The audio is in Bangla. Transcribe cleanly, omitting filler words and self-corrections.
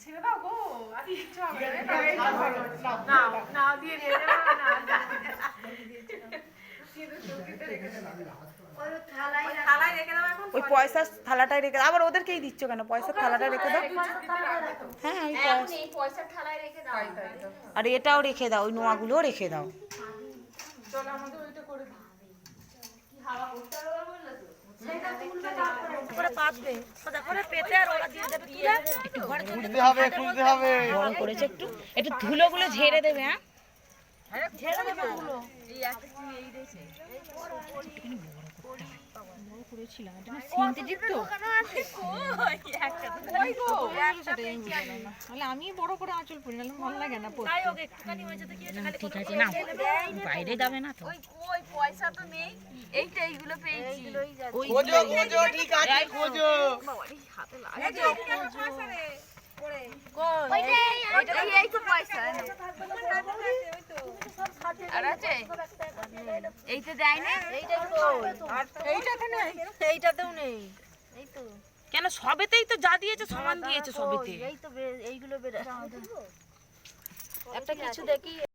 ছেড়ে দাও গো, আজ ইচ্ছা হবে না দিয়ে দিয়ে ওই পয়সার থালাটাই রেখে দাও। আবার ওদেরকেই দিচ্ছ কেন? পয়সার থালাটা রেখে দাও। হ্যাঁ ওই পয়সার থালায় রেখে দাও। আর এটাও রেখে দাও, ওই নোয়াগুলোও রেখে দাও। চলো আমাদের ওইটা করে দিই। কি হাওয়া করতে হবে বললে তো? বড় করেছে একটু, একটু ধুলোগুলো ঝেড়ে দেবে। হ্যাঁ আমি বড় করে আঁচল পরি, নাহলে ভালো লাগে না। ঠিক আছে না, বাইরে যাবে না তো। ওই পয়সা তো নেই, এইটা এইগুলো পেয়েছি। খোঁজো খোঁজো, ঠিক আছে খোঁজো। এই তো পয়সা আর আছে, এইটা দেয় না, এইটাতেও নেই। এই তো কেন সবেতেই তো যা দিয়েছে সমান দিয়েছে সবেতে। এই তো এইগুলো একটা কিছু দেখি।